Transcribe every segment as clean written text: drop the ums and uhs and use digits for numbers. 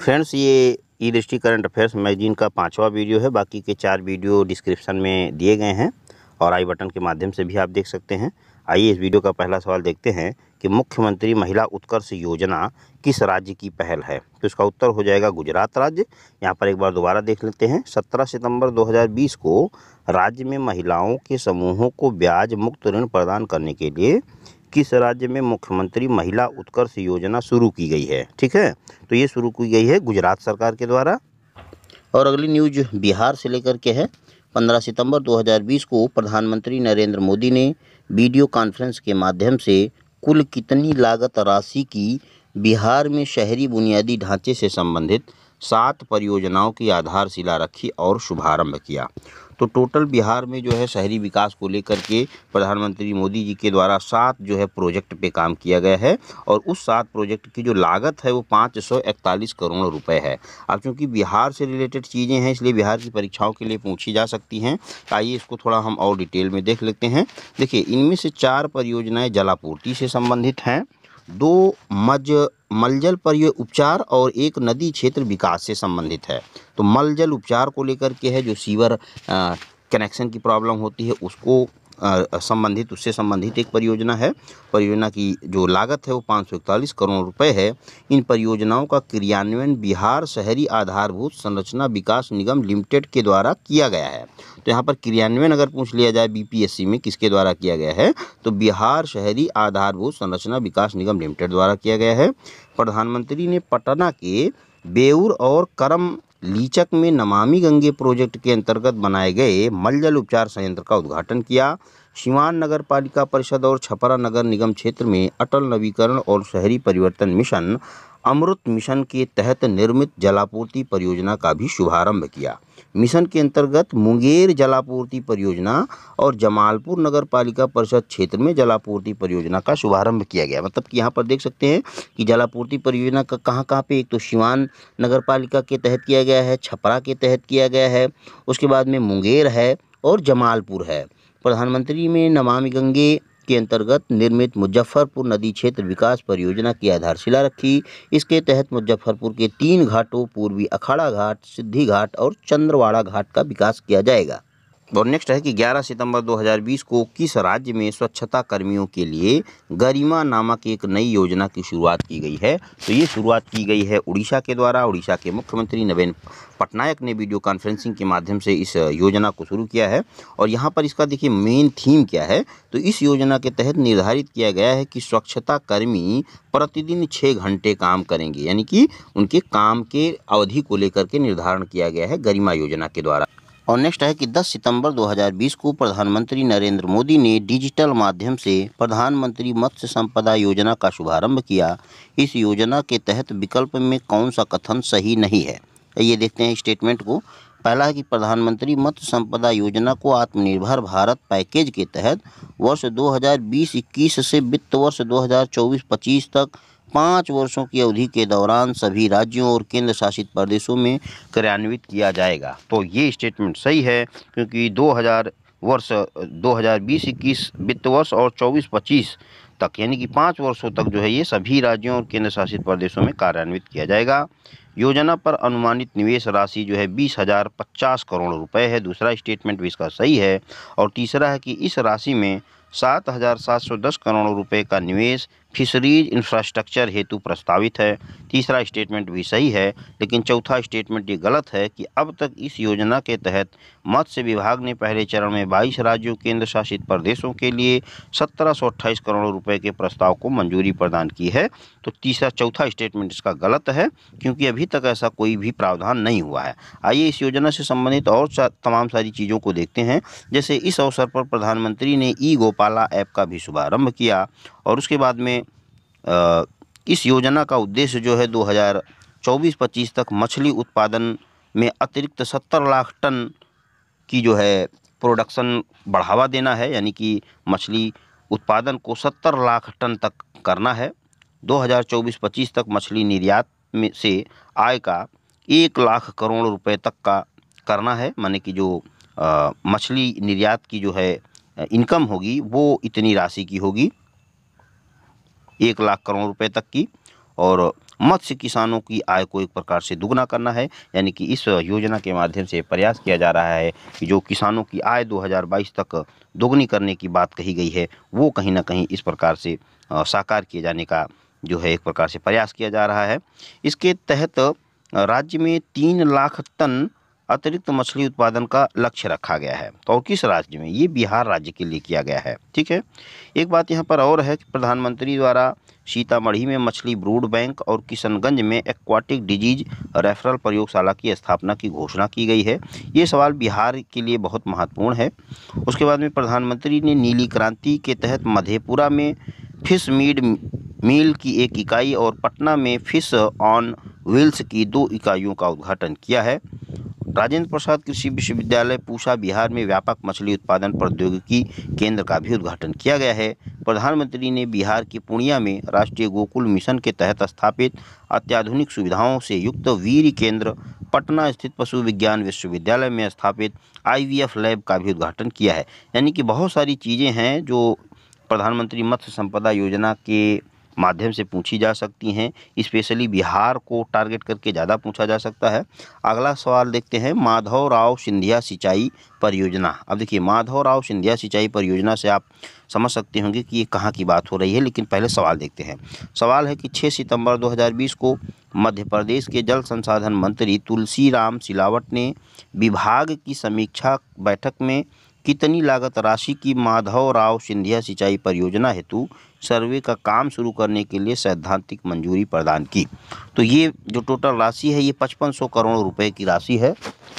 Friends, ये ई दृष्टि current affairs magazine का 5वां वीडियो है। बाकी के 4 वीडियो डिस्क्रिप्शन में दिए गए हैं और आई बटन के माध्यम से भी आप देख सकते हैं। आइए इस वीडियो का पहला सवाल देखते हैं कि मुख्यमंत्री महिला उत्कर्ष योजना किस राज्य की पहल है। तो इसका उत्तर हो जाएगा गुजरात राज्य। यहाँ पर एक बार दोबारा देख लेते हैं। 17 सितंबर 2020 को राज्य में महिलाओं के समूहों को ब्याज मुक्त ऋण प्रदान करने के लिए किस राज्य में मुख्यमंत्री महिला उत्कर्ष योजना शुरू की गई है। ठीक है, तो ये शुरू की गई है गुजरात सरकार के द्वारा। और अगली न्यूज बिहार से लेकर के है। 15 सितंबर 2020 को प्रधानमंत्री नरेंद्र मोदी ने वीडियो कॉन्फ्रेंस के माध्यम से कुल कितनी लागत राशि की बिहार में शहरी बुनियादी ढांचे से संबंधित 7 परियोजनाओं की आधारशिला रखी और शुभारंभ किया। तो टोटल बिहार में जो है शहरी विकास को लेकर के प्रधानमंत्री मोदी जी के द्वारा 7 जो है प्रोजेक्ट पे काम किया गया है और उस 7 प्रोजेक्ट की जो लागत है वो 541 करोड़ रुपए है। अब चूंकि बिहार से रिलेटेड चीज़ें हैं इसलिए बिहार की परीक्षाओं के लिए पूछी जा सकती हैं। आइए इसको थोड़ा हम और डिटेल में देख लेते हैं। देखिए, इनमें से 4 परियोजनाएं जलापूर्ति से संबंधित हैं, 2 मलजल उपचार और एक नदी क्षेत्र विकास से संबंधित है। तो मलजल उपचार को लेकर के है, जो सीवर कनेक्शन की प्रॉब्लम होती है उसको उससे संबंधित एक परियोजना है। परियोजना की जो लागत है वो 541 करोड़ रुपए है। इन परियोजनाओं का क्रियान्वयन बिहार शहरी आधारभूत संरचना विकास निगम लिमिटेड के द्वारा किया गया है। तो यहाँ पर क्रियान्वयन अगर पूछ लिया जाए बीपीएससी में किसके द्वारा किया गया है, तो बिहार शहरी आधारभूत संरचना विकास निगम लिमिटेड द्वारा किया गया है। प्रधानमंत्री ने पटना के बेउर और करम लीचक में नमामि गंगे प्रोजेक्ट के अंतर्गत बनाए गए मलजल उपचार संयंत्र का उद्घाटन किया। सिवान नगर पालिका परिषद और छपरा नगर निगम क्षेत्र में अटल नवीकरण और शहरी परिवर्तन मिशन अमृत मिशन के तहत निर्मित जलापूर्ति परियोजना का भी शुभारंभ किया। मिशन के अंतर्गत मुंगेर जलापूर्ति परियोजना और जमालपुर नगर पालिका परिषद क्षेत्र में जलापूर्ति परियोजना का शुभारंभ किया गया। मतलब कि यहाँ पर देख सकते हैं कि जलापूर्ति परियोजना का कहाँ पे, एक तो सिवान नगर पालिका के तहत किया गया है, छपरा के तहत किया गया है, उसके बाद में मुंगेर है और जमालपुर है। प्रधानमंत्री में नमामि गंगे के अंतर्गत निर्मित मुजफ्फरपुर नदी क्षेत्र विकास परियोजना की आधारशिला रखी। इसके तहत मुजफ्फरपुर के 3 घाटों पूर्वी अखाड़ा घाट, सिद्धि घाट और चंद्रवाड़ा घाट का विकास किया जाएगा। और नेक्स्ट है कि 11 सितंबर 2020 को किस राज्य में स्वच्छता कर्मियों के लिए गरिमा नामक एक नई योजना की शुरुआत की गई है। तो ये शुरुआत की गई है उड़ीसा के द्वारा। उड़ीसा के मुख्यमंत्री नवीन पटनायक ने वीडियो कॉन्फ्रेंसिंग के माध्यम से इस योजना को शुरू किया है। और यहाँ पर इसका देखिए मेन थीम क्या है, तो इस योजना के तहत निर्धारित किया गया है कि स्वच्छता कर्मी प्रतिदिन 6 घंटे काम करेंगे, यानी कि उनके काम के अवधि को लेकर के निर्धारण किया गया है गरिमा योजना के द्वारा। और नेक्स्ट है कि 10 सितंबर 2020 को प्रधानमंत्री नरेंद्र मोदी ने डिजिटल माध्यम से प्रधानमंत्री मत्स्य संपदा योजना का शुभारंभ किया। इस योजना के तहत विकल्प में कौन सा कथन सही नहीं है, ये देखते हैं स्टेटमेंट को। पहला है कि प्रधानमंत्री मत्स्य संपदा योजना को आत्मनिर्भर भारत पैकेज के तहत वर्ष 2020-21 से वित्त वर्ष 2024-25 तक 5 वर्षों की अवधि के दौरान सभी राज्यों और केंद्र शासित प्रदेशों में कार्यान्वित किया जाएगा। तो ये स्टेटमेंट सही है, क्योंकि 2020-21 वित्त वर्ष और 24-25 तक यानी कि 5 वर्षों तक जो है ये सभी राज्यों और केंद्र शासित प्रदेशों में कार्यान्वित किया जाएगा। योजना पर अनुमानित निवेश राशि जो है 20,050 करोड़ रुपए है। दूसरा स्टेटमेंट भी इसका सही है। और तीसरा है कि इस राशि में 7,710 करोड़ रुपए का निवेश फिशरीज इंफ्रास्ट्रक्चर हेतु प्रस्तावित है। तीसरा स्टेटमेंट भी सही है, लेकिन चौथा स्टेटमेंट ये गलत है कि अब तक इस योजना के तहत मत्स्य विभाग ने पहले चरण में 22 राज्यों केंद्र शासित प्रदेशों के लिए 1728 करोड़ रुपए के प्रस्ताव को मंजूरी प्रदान की है। तो चौथा स्टेटमेंट इसका गलत है, क्योंकि अभी तक ऐसा कोई भी प्रावधान नहीं हुआ है। आइए इस योजना से संबंधित और तमाम सारी चीज़ों को देखते हैं। जैसे इस अवसर पर प्रधानमंत्री ने ई गोपाला ऐप का भी शुभारंभ किया। और उसके बाद में इस योजना का उद्देश्य जो है 2024-25 तक मछली उत्पादन में अतिरिक्त 70 लाख टन की जो है प्रोडक्शन बढ़ावा देना है, यानी कि मछली उत्पादन को 70 लाख टन तक करना है। 2024-25 तक मछली निर्यात में से आय का 1 लाख करोड़ रुपए तक का करना है, माने कि जो मछली निर्यात की जो है इनकम होगी वो इतनी राशि की होगी, 1 लाख करोड़ रुपए तक की। और मत्स्य किसानों की आय को एक प्रकार से दुगना करना है। यानी कि इस योजना के माध्यम से प्रयास किया जा रहा है कि जो किसानों की आय 2022 तक दोगुनी करने की बात कही गई है, वो कहीं ना कहीं इस प्रकार से साकार किए जाने का जो है एक प्रकार से प्रयास किया जा रहा है। इसके तहत राज्य में 3 लाख टन अतिरिक्त मछली उत्पादन का लक्ष्य रखा गया है। तो और किस राज्य में? ये बिहार राज्य के लिए किया गया है। ठीक है। एक बात यहाँ पर और है कि प्रधानमंत्री द्वारा सीतामढ़ी में मछली ब्रूड बैंक और किशनगंज में एक्वाटिक डिजीज रेफरल प्रयोगशाला की स्थापना की घोषणा की गई है। ये सवाल बिहार के लिए बहुत महत्वपूर्ण है। उसके बाद में प्रधानमंत्री ने नीली क्रांति के तहत मधेपुरा में फिश मीट मिल की 1 इकाई और पटना में फिश ऑन व्हील्स की 2 इकाइयों का उद्घाटन किया है। राजेंद्र प्रसाद कृषि विश्वविद्यालय पूसा बिहार में व्यापक मछली उत्पादन प्रौद्योगिकी केंद्र का भी उद्घाटन किया गया है। प्रधानमंत्री ने बिहार के पूर्णिया में राष्ट्रीय गोकुल मिशन के तहत स्थापित अत्याधुनिक सुविधाओं से युक्त वीर केंद्र, पटना स्थित पशु विज्ञान विश्वविद्यालय में स्थापित IVF लैब का भी उद्घाटन किया है। यानी कि बहुत सारी चीज़ें हैं जो प्रधानमंत्री मत्स्य संपदा योजना के माध्यम से पूछी जा सकती हैं। स्पेशली बिहार को टारगेट करके ज़्यादा पूछा जा सकता है। अगला सवाल देखते हैं, माधवराव सिंधिया सिंचाई परियोजना। अब देखिए, माधवराव सिंधिया सिंचाई परियोजना से आप समझ सकते होंगे कि ये कहाँ की बात हो रही है, लेकिन पहले सवाल देखते हैं। सवाल है कि 6 सितंबर 2020 को मध्य प्रदेश के जल संसाधन मंत्री तुलसीराम सिलावट ने विभाग की समीक्षा बैठक में कितनी लागत राशि की माधवराव सिंधिया सिंचाई परियोजना हेतु सर्वे का काम शुरू करने के लिए सैद्धांतिक मंजूरी प्रदान की। तो ये जो टोटल राशि है ये 5500 करोड़ रुपए की राशि है,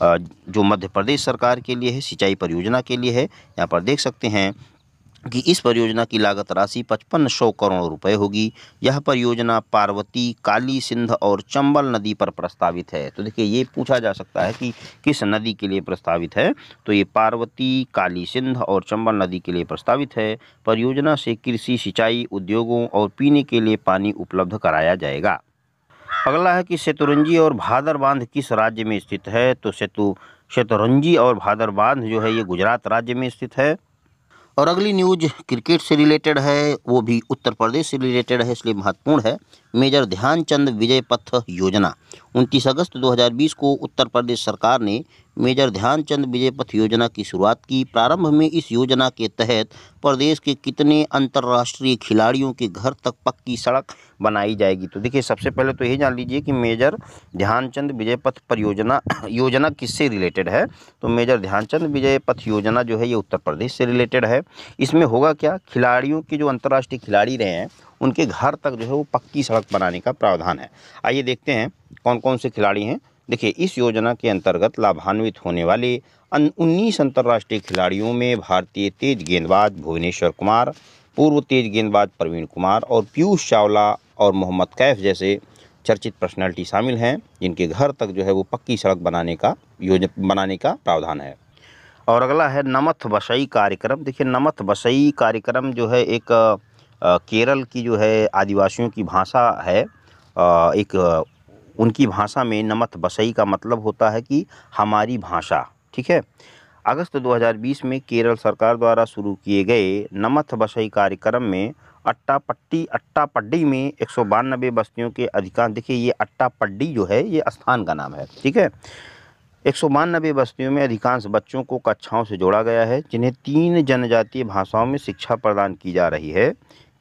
जो मध्य प्रदेश सरकार के लिए है, सिंचाई परियोजना के लिए है। यहाँ पर देख सकते हैं कि इस परियोजना की लागत राशि 5500 करोड़ रुपए होगी। यह परियोजना पार्वती, काली सिंध और चंबल नदी पर प्रस्तावित है। तो देखिए, ये पूछा जा सकता है कि किस नदी के लिए प्रस्तावित है। तो ये पार्वती, काली सिंध और चंबल नदी के लिए प्रस्तावित है। परियोजना से कृषि, सिंचाई, उद्योगों और पीने के लिए पानी उपलब्ध कराया जाएगा। अगला है कि शतरंजी और भादर बांध किस राज्य में स्थित है? तो शतरंजी और भादर बांध जो है ये गुजरात राज्य में स्थित है। और अगली न्यूज क्रिकेट से रिलेटेड है, वो भी उत्तर प्रदेश से रिलेटेड है, इसलिए महत्वपूर्ण है। मेजर ध्यानचंद विजय पथ योजना 29 अगस्त 2020 को उत्तर प्रदेश सरकार ने मेजर ध्यानचंद विजय पथ योजना की शुरुआत की। प्रारंभ में इस योजना के तहत प्रदेश के कितने अंतर्राष्ट्रीय खिलाड़ियों के घर तक पक्की सड़क बनाई जाएगी? तो देखिए, सबसे पहले तो ये जान लीजिए कि मेजर ध्यानचंद विजय पथ परियोजना योजना किससे रिलेटेड है। तो मेजर ध्यानचंद विजय पथ योजना जो है ये उत्तर प्रदेश से रिलेटेड है। इसमें होगा क्या, खिलाड़ियों के जो अंतर्राष्ट्रीय खिलाड़ी रहे हैं उनके घर तक जो है वो पक्की सड़क बनाने का प्रावधान है। आइए देखते हैं कौन कौन से खिलाड़ी हैं। देखिए, इस योजना के अंतर्गत लाभान्वित होने वाले 19 अंतर्राष्ट्रीय खिलाड़ियों में भारतीय तेज गेंदबाज भुवनेश्वर कुमार, पूर्व तेज गेंदबाज प्रवीण कुमार और पीयूष चावला और मोहम्मद कैफ जैसे चर्चित पर्सनैलिटी शामिल हैं, जिनके घर तक जो है वो पक्की सड़क बनाने का प्रावधान है। और अगला है नमथ बसई कार्यक्रम। देखिए, नमथ बसई कार्यक्रम जो है एक केरल की जो है आदिवासियों की भाषा है। उनकी भाषा में नमथ बसई का मतलब होता है कि हमारी भाषा। ठीक है। अगस्त 2020 में केरल सरकार द्वारा शुरू किए गए नमथ बसई कार्यक्रम में अट्टापड्डी में 192 बस्तियों के अधिकांश, देखिए ये अट्टापड्डी जो है ये स्थान का नाम है। ठीक है। 192 बस्तियों में अधिकांश बच्चों को कक्षाओं से जोड़ा गया है, जिन्हें 3 जनजातीय भाषाओं में शिक्षा प्रदान की जा रही है।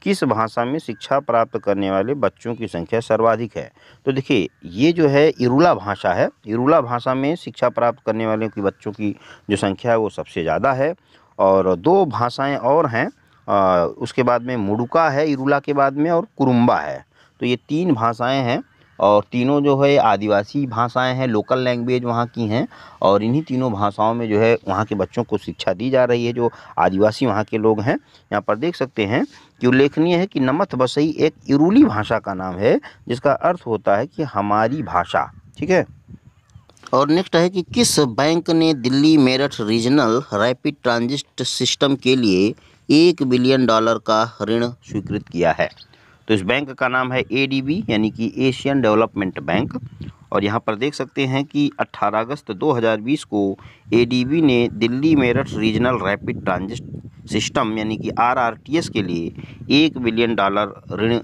किस भाषा में शिक्षा प्राप्त करने वाले बच्चों की संख्या सर्वाधिक है? तो देखिए, ये जो है इरूला भाषा है। इरूला भाषा में शिक्षा प्राप्त करने वाले की बच्चों की जो संख्या है वो सबसे ज़्यादा है। और 2 भाषाएं और हैं, उसके बाद में मुडुका है इरूला के बाद में, और कुरुम्बा है। तो ये 3 भाषाएं हैं और तीनों जो है आदिवासी भाषाएं हैं, लोकल लैंग्वेज वहाँ की हैं। और इन्हीं तीनों भाषाओं में जो है वहाँ के बच्चों को शिक्षा दी जा रही है, जो आदिवासी वहाँ के लोग हैं। यहाँ पर देख सकते हैं कि उल्लेखनीय है कि नमथ बसई एक इरूली भाषा का नाम है, जिसका अर्थ होता है कि हमारी भाषा। ठीक है। और नेक्स्ट है कि किस बैंक ने Delhi Meerut regional rapid transit system के लिए $1 बिलियन का ऋण स्वीकृत किया है? तो इस बैंक का नाम है ADB यानी कि एशियन डेवलपमेंट बैंक। और यहाँ पर देख सकते हैं कि 18 अगस्त 2020 को ADB ने Delhi Meerut regional rapid transit system यानी कि RRTS के लिए $1 बिलियन ऋण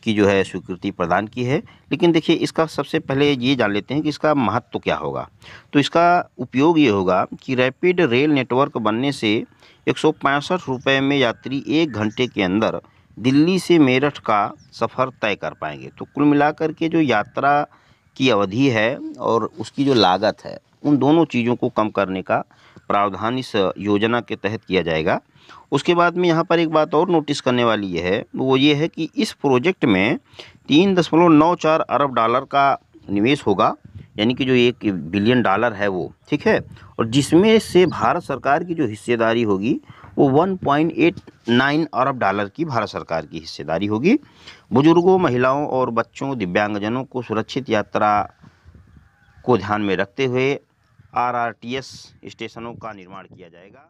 इसकी जो है स्वीकृति प्रदान की है। लेकिन देखिए, इसका सबसे पहले ये जान लेते हैं कि इसका महत्व क्या होगा। तो इसका उपयोग ये होगा कि रैपिड रेल नेटवर्क बनने से 165 रुपये में यात्री 1 घंटे के अंदर दिल्ली से मेरठ का सफ़र तय कर पाएंगे। तो कुल मिलाकर के जो यात्रा की अवधि है और उसकी जो लागत है, उन दोनों चीज़ों को कम करने का प्रावधान इस योजना के तहत किया जाएगा। उसके बाद में यहाँ पर एक बात और नोटिस करने वाली है, वो ये है कि इस प्रोजेक्ट में 3.94 अरब डॉलर का निवेश होगा, यानी कि जो 1 बिलियन डॉलर है वो, ठीक है। और जिसमें से भारत सरकार की जो हिस्सेदारी होगी वो 1.89 अरब डॉलर की भारत सरकार की हिस्सेदारी होगी। बुजुर्गों, महिलाओं और बच्चों, दिव्यांगजनों को सुरक्षित यात्रा को ध्यान में रखते हुए आरआरटीएस स्टेशनों का निर्माण किया जाएगा।